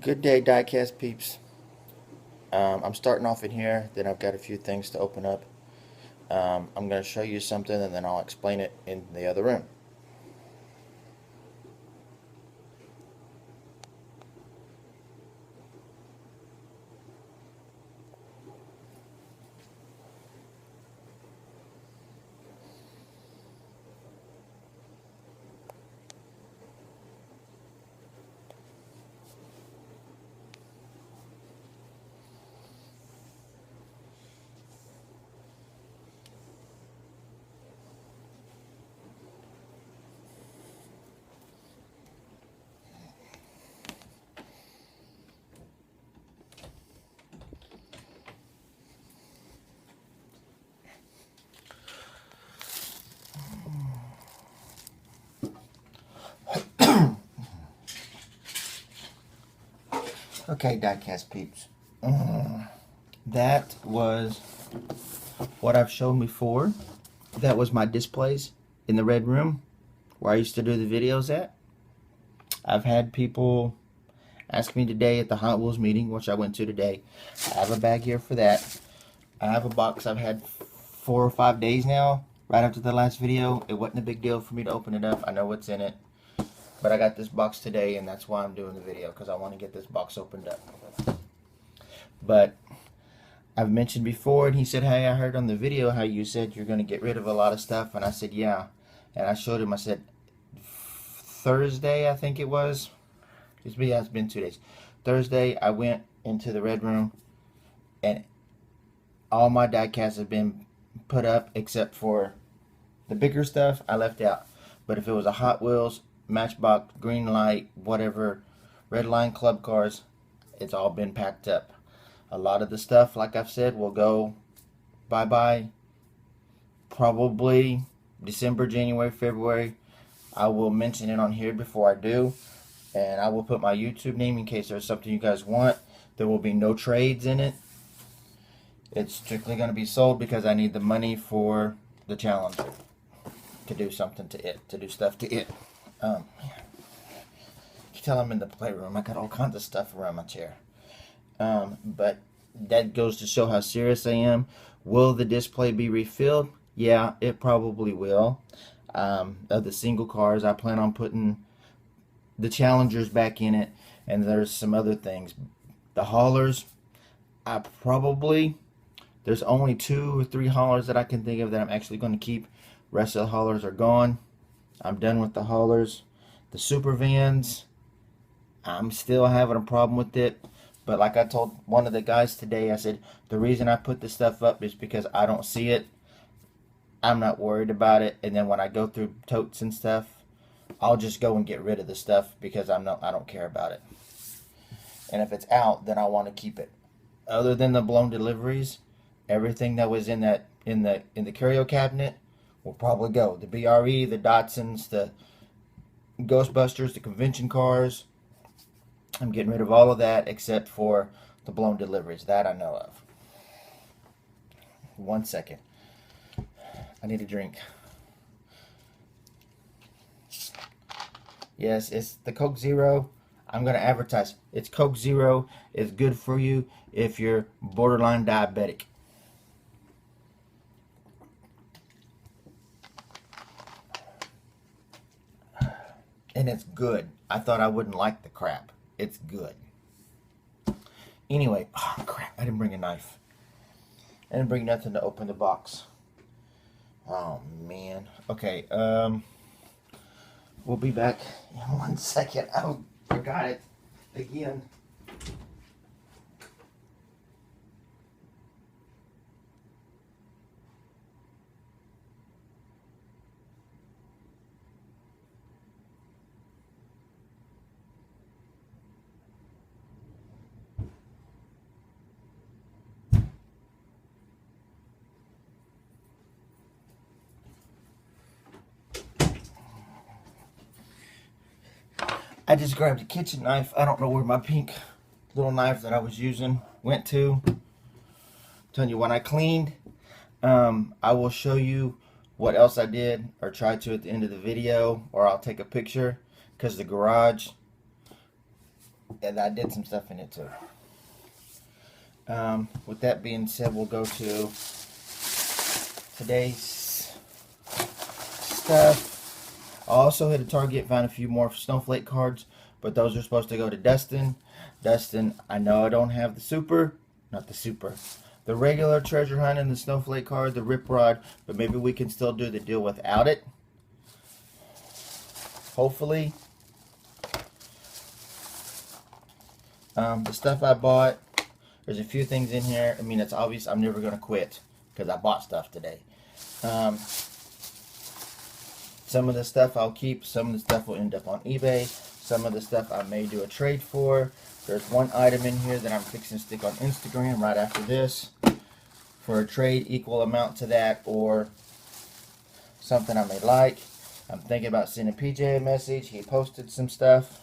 Good day, diecast peeps. I'm starting off in here, then I've got a few things to open up. I'm going to show you something and then I'll explain it in the other room. Okay, diecast peeps. That was what I've shown before. That was my displays in the red room where I used to do the videos at. I've had people ask me today at the Hot Wheels meeting, which I went to today. I have a bag here for that. I have a box I've had 4 or 5 days now. Right after the last video, it wasn't a big deal for me to open it up. I know what's in it. But I got this box today, and that's why I'm doing the video, because I want to get this box opened up. But I've mentioned before, and he said, hey, I heard on the video how you said you're going to get rid of a lot of stuff. And I said, yeah. And I showed him, I said, Thursday, I think it was. It's been 2 days. Thursday, I went into the red room, and all my diecasts have been put up except for the bigger stuff I left out. But if it was a Hot Wheels, Matchbox, Green Light, whatever, Red Line Club cars, it's all been packed up. A lot of the stuff, like I've said, will go bye-bye probably December, January, February. I will mention it on here before I do, and I will put my YouTube name in case there's something you guys want. There will be no trades in it. It's strictly going to be sold because I need the money for the Challenger to do something to it, to do stuff to it. You can tell I'm in the playroom. I got all kinds of stuff around my chair. But that goes to show how serious I am. Will the display be refilled? Yeah, it probably will. Of the single cars, I plan on putting the Challengers back in it, and there's some other things. The haulers, there's only 2 or 3 haulers that I can think of that I'm actually going to keep. Rest of the haulers are gone. I'm done with the haulers. The super vans, I'm still having a problem with it. But like I told one of the guys today, I said, the reason I put this stuff up is because I don't see it. I'm not worried about it. And then when I go through totes and stuff, I'll just go and get rid of the stuff because I don't care about it. And if it's out, then I want to keep it. Other than the blown deliveries, everything that was in the curio cabinet will probably go. The BRE, the Datsuns, the Ghostbusters, the convention cars. I'm getting rid of all of that except for the blown deliveries. That I know of. 1 second. I need a drink. Yes, it's the Coke Zero. I'm going to advertise. It's Coke Zero. It's good for you if you're borderline diabetic. And it's good. I thought I wouldn't like the crap. It's good. Anyway, oh crap, I didn't bring a knife. I didn't bring nothing to open the box. Oh man. Okay, we'll be back in 1 second. I forgot it again. I just grabbed a kitchen knife. I don't know where my pink little knife that I was using went to. I'm telling you, when I cleaned, I will show you what else I did or try to at the end of the video, or I'll take a picture because the garage And I did some stuff in it too. With that being said, we'll go to today's stuff. I also hit a Target, found a few more Snowflake cards, but those are supposed to go to Dustin. Dustin, I know I don't have the regular treasure hunt and the Snowflake card, the Rip Rod, but maybe we can still do the deal without it. Hopefully. The stuff I bought, there's a few things in here. I mean, it's obvious I'm never going to quit because I bought stuff today. Some of the stuff I'll keep, some of the stuff will end up on eBay, some of the stuff I may do a trade for. There's one item in here that I'm fixing to stick on Instagram right after this for a trade equal amount to that, or something I may like. I'm thinking about sending PJ a message. He posted some stuff.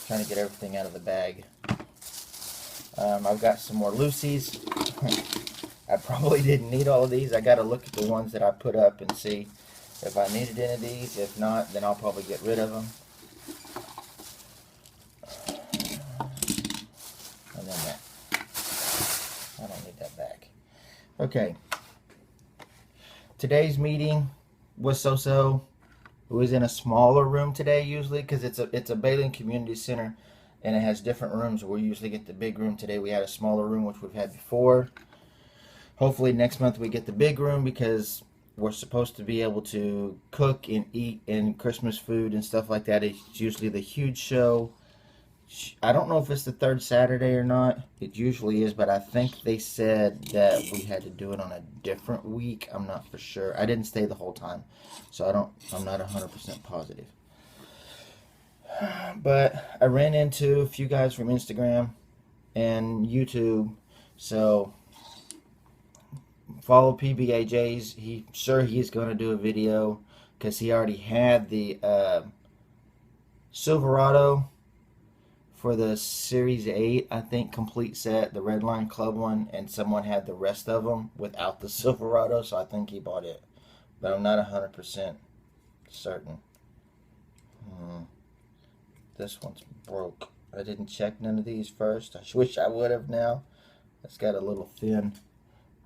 Trying to get everything out of the bag. I've got some more Lucy's. I probably didn't need all of these. I got to look at the ones that I put up and see if I needed any of these. If not, then I'll probably get rid of them. And then that. I don't need that back. Okay. Today's meeting was so-so. It was in a smaller room today usually because it's a Balen Community Center and it has different rooms. We usually get the big room. Today we had a smaller room, which we've had before. Hopefully next month we get the big room because we're supposed to be able to cook and eat and Christmas food and stuff like that. It's usually the huge show. I don't know if it's the third Saturday or not. It usually is, but I think they said that we had to do it on a different week. I'm not for sure. I didn't stay the whole time, so I'm not 100% positive. But I ran into a few guys from Instagram and YouTube, so follow PBAJs. He's going to do a video because he already had the Silverado for the Series 8, I think, complete set, the Redline Club one, and someone had the rest of them without the Silverado, so I think he bought it. But I'm not 100% certain. This one's broke. I didn't check none of these first. I wish I would have now. It's got a little thin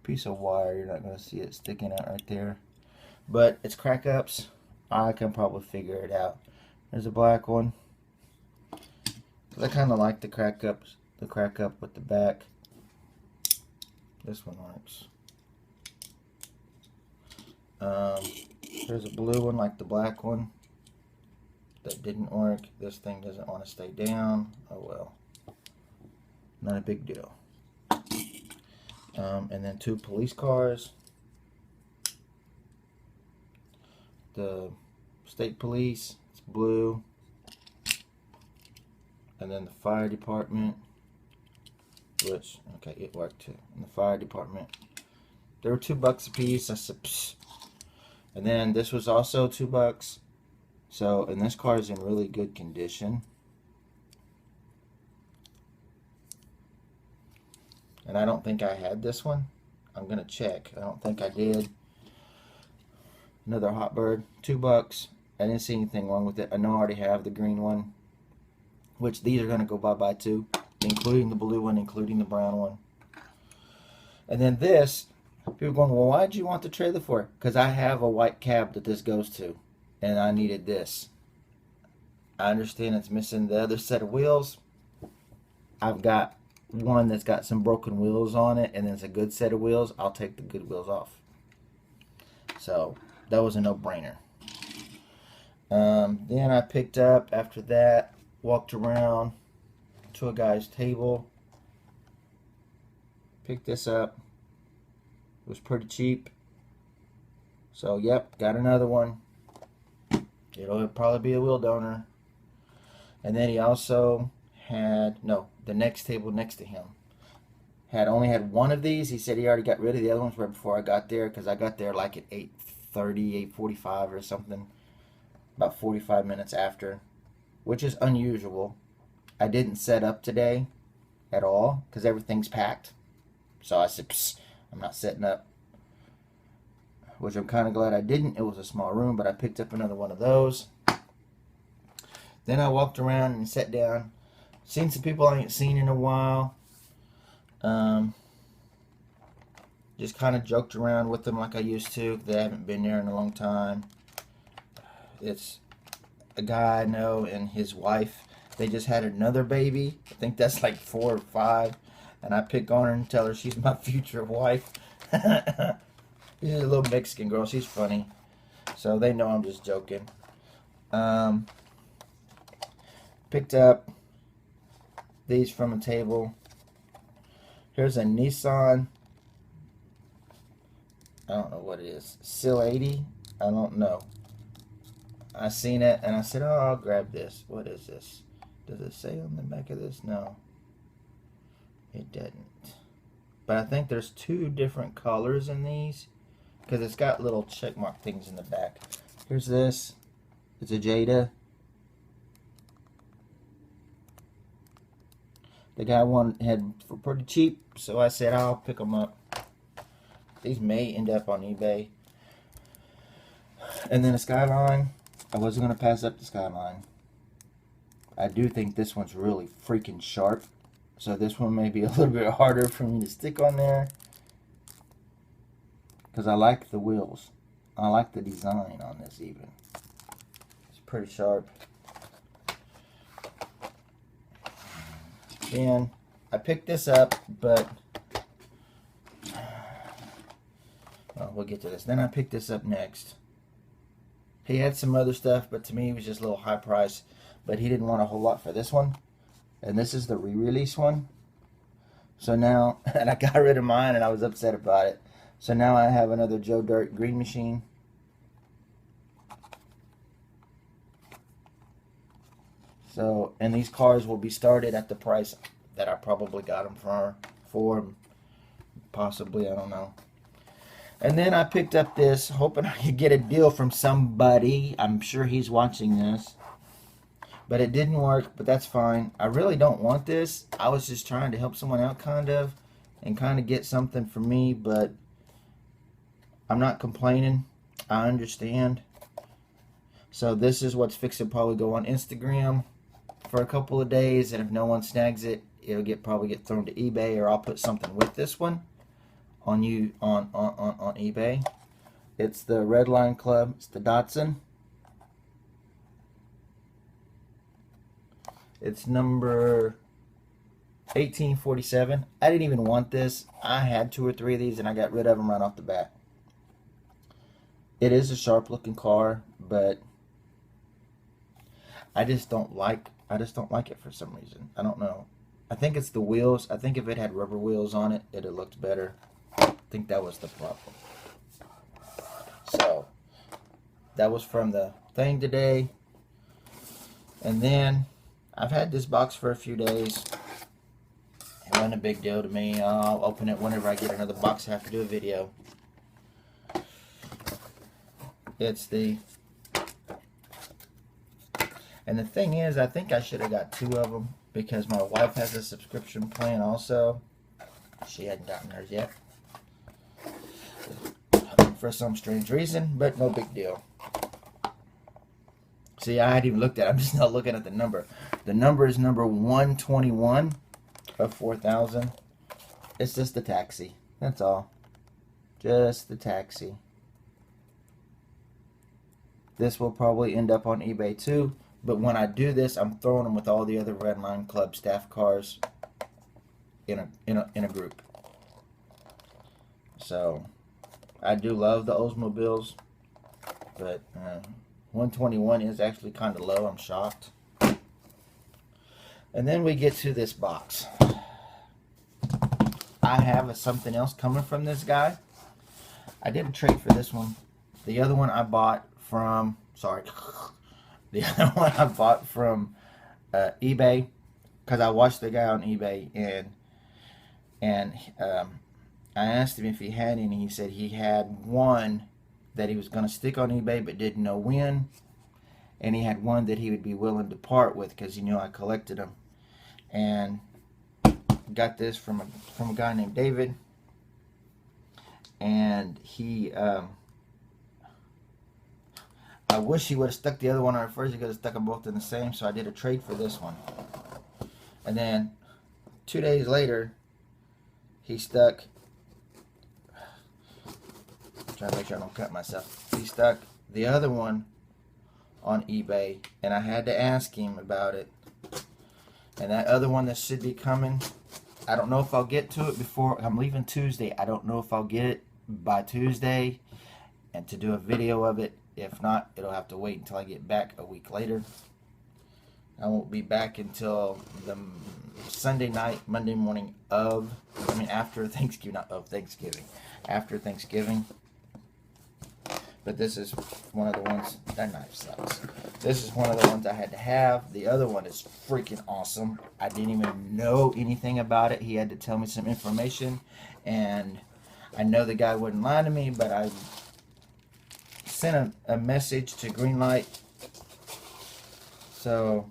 piece of wire. You're not going to see it sticking out right there. But it's crack ups. I can probably figure it out. There's a black one. I kind of like the crack up with the back. This one works. There's a blue one like the black one that didn't work. This thing doesn't want to stay down. Oh well. Not a big deal. And then two police cars. The state police, it's blue. And then the fire department, which, okay, it worked too. And the fire department, they were $2 a piece. I said, psst. And then this was also $2. So, and this car is in really good condition. And I don't think I had this one. I'm gonna check. I don't think I did. Another Hotbird, $2. I didn't see anything wrong with it. I know I already have the green one, which these are going to go bye-bye too, including the blue one, including the brown one. And then this, people are going, well, why did you want the trailer for? Because I have a white cab that this goes to, and I needed this. I understand it's missing the other set of wheels. I've got one that's got some broken wheels on it, and it's a good set of wheels. I'll take the good wheels off. So that was a no-brainer. Then I picked up, after that, walked around to a guy's table, picked this up. It was pretty cheap. So, yep, got another one. It'll probably be a wheel donor. And then he also had, the next table next to him only had one of these. He said he already got rid of the other ones right before I got there, because I got there like at 8:30, 8:45 or something. About 45 minutes after, which is unusual. I didn't set up today at all because everything's packed. So I said, psst, I'm not setting up, which I'm kind of glad I didn't. It was a small room, but I picked up another one of those. Then I walked around and sat down. Seen some people I ain't seen in a while. Just kind of joked around with them like I used to. They haven't been there in a long time. It's a guy I know and his wife. They just had another baby. I think that's like 4 or 5. And I pick on her and tell her she's my future wife. She's a little Mexican girl. She's funny. So they know I'm just joking. Picked up these from a table. Here's a Nissan. I don't know what it is. SIL 80? I don't know. I seen it and I said, oh, I'll grab this. What is this? Does it say on the back of this? No. It doesn't. But I think there's 2 different colors in these. Because it's got little checkmark things in the back. Here's this. It's a Jada. The guy had for pretty cheap, so I said I'll pick them up. These may end up on eBay. And then a Skyline. I wasn't going to pass up the Skyline. I do think this one's really freaking sharp. So this one may be a little bit harder for me to stick on there. Because I like the wheels. I like the design on this even. It's pretty sharp. Then I picked this up, but well, we'll get to this. Then I picked this up next. He had some other stuff, but to me it was just a little high price. But he didn't want a whole lot for this one. And this is the re-release one. So now, and I got rid of mine and I was upset about it. So now I have another Joe Dirt Green Machine. So, and these cars will be started at the price that I probably got them for possibly, I don't know. And then I picked up this, hoping I could get a deal from somebody. I'm sure he's watching this. But it didn't work, but that's fine. I really don't want this. I was just trying to help someone out and kind of get something for me, but I'm not complaining. I understand. So this is what's fixing to probably go on Instagram for a couple of days, and if no one snags it, it'll probably get thrown to eBay, or I'll put something with this one on eBay. It's the Redline Club. It's the Datsun. It's number 1847. I didn't even want this. I had 2 or 3 of these and I got rid of them right off the bat. It is a sharp looking car, but I just don't like it for some reason. I don't know. I think it's the wheels. I think if it had rubber wheels on it, it'd have looked better. I think that was the problem. So that was from the thing today. And then I've had this box for a few days. It wasn't a big deal to me. I'll open it whenever I get another box. I have to do a video. It's the... And the thing is, I think I should have got 2 of them because my wife has a subscription plan also. She hadn't gotten hers yet. For some strange reason, but no big deal. See, I hadn't even looked at it. I'm just not looking at the number. The number is number 121 of 4,000. It's just the taxi. That's all. Just the taxi. This will probably end up on eBay too. But when I do this, I'm throwing them with all the other Redline Club staff cars in a group. So I do love the Oldsmobiles, but 121 is actually kind of low. I'm shocked. And then we get to this box. I have something else coming from this guy. I did a trade for this one. The other one I bought from, the other one I bought from eBay, because I watched the guy on eBay, and I asked him if he had any. He said he had one that he was going to stick on eBay but didn't know when, and he had one that he would be willing to part with because he knew I collected them. And got this from a guy named David, and he I I wish he would have stuck the other one on first. He could have stuck them both in the same, so I did a trade for this one. And then 2 days later, he stuck, I'm trying to make sure I don't cut myself. He stuck the other one on eBay, and I had to ask him about it. And that other one that should be coming, I don't know if I'll get to it before, I'm leaving Tuesday. I don't know if I'll get it by Tuesday and to do a video of it. If not, it'll have to wait until I get back a week later. I won't be back until the Sunday night, Monday morning after Thanksgiving, not of Thanksgiving, after Thanksgiving. But this is one of the ones, that knife sucks. This is one of the ones I had to have. The other one is freaking awesome. I didn't even know anything about it. He had to tell me some information, and I know the guy wouldn't lie to me, but I sent a message to Greenlight. So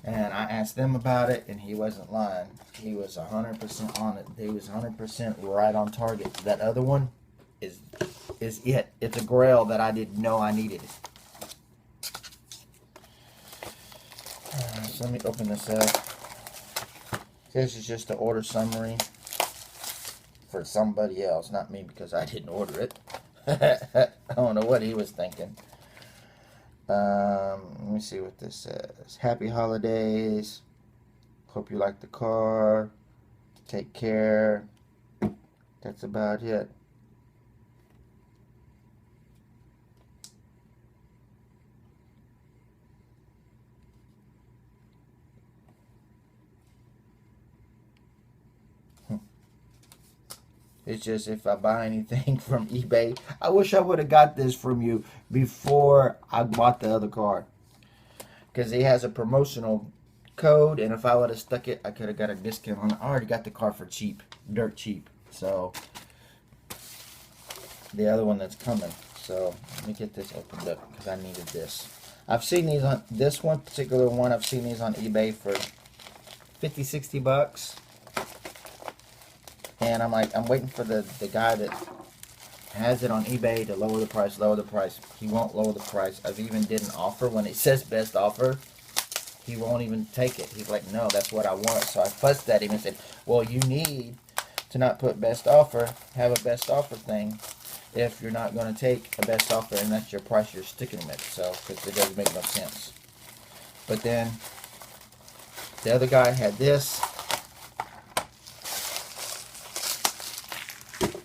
and I asked them about it, and he wasn't lying. He was 100% on it. He was 100% right on target. That other one is it. It's a Grail that I didn't know I needed. So let me open this up. This is just the order summary for somebody else, not me, because I didn't order it. I don't know what he was thinking. Let me see what this says. Happy holidays. Hope you like the car. Take care. That's about it. It's just if I buy anything from eBay, I wish I would have got this from you before I bought the other car. Because he has a promotional code, and if I would have stuck it, I could have got a discount on it. I already got the car for cheap, dirt cheap. So, the other one that's coming. So, let me get this opened up because I needed this. I've seen these on, this one particular one, I've seen these on eBay for 50, 60 bucks. And I'm like, I'm waiting for the guy that has it on eBay to lower the price, lower the price. He won't lower the price. I've even did an offer. When it says best offer, he won't even take it. He's like, no, that's what I want. So I fussed at him and said, well, you need to not put best offer, have a best offer thing, if you're not going to take a best offer and that's your price you're sticking with. So, because it doesn't make no sense. But then, the other guy had this.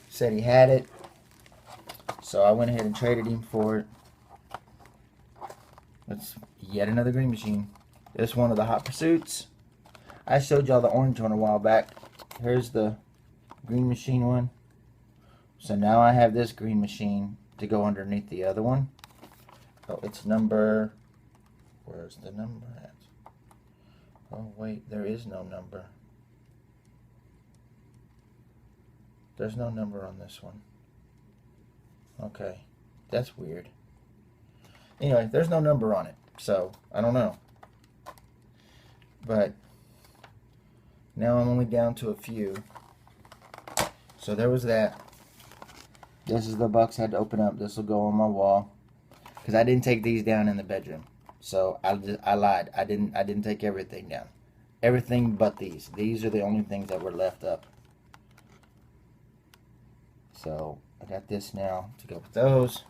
Said he had it, so I went ahead and traded him for it. It's yet another Green Machine. This one of the Hot Pursuits. I showed y'all the orange one a while back. Here's the Green Machine one. So now I have this Green Machine to go underneath the other one. Oh, it's number, where's the number at? Oh wait, there is no number. There's no number on this one. Okay, that's weird. Anyway, there's no number on it, so I don't know. But now I'm only down to a few. So there was that. This is the box I had to open up. This will go on my wall because I didn't take these down in the bedroom. So I lied. I didn't take everything down. Everything but these. These are the only things that were left up. So I got this now to go with those.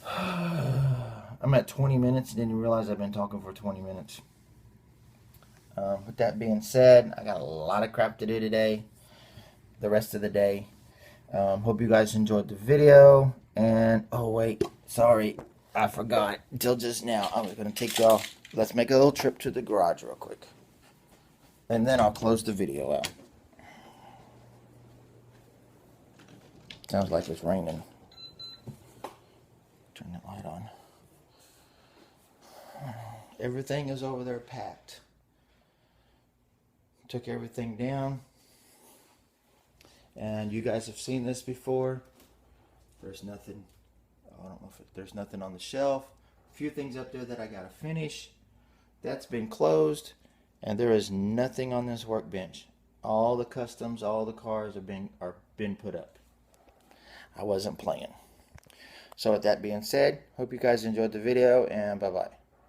I'm at 20 minutes. Didn't realize I've been talking for 20 minutes. With that being said, I got a lot of crap to do today. The rest of the day. Hope you guys enjoyed the video. And, oh wait, sorry. I forgot until just now. I was going to take y'all. Let's make a little trip to the garage real quick. And then I'll close the video out. Sounds like it's raining. Turn that light on. Everything is over there packed. Took everything down. And you guys have seen this before. There's nothing. I don't know if there's nothing on the shelf. A few things up there that I gotta finish. That's been closed. And there is nothing on this workbench. All the customs, all the cars are been put up. I wasn't playing. So with that being said, hope you guys enjoyed the video, and bye-bye.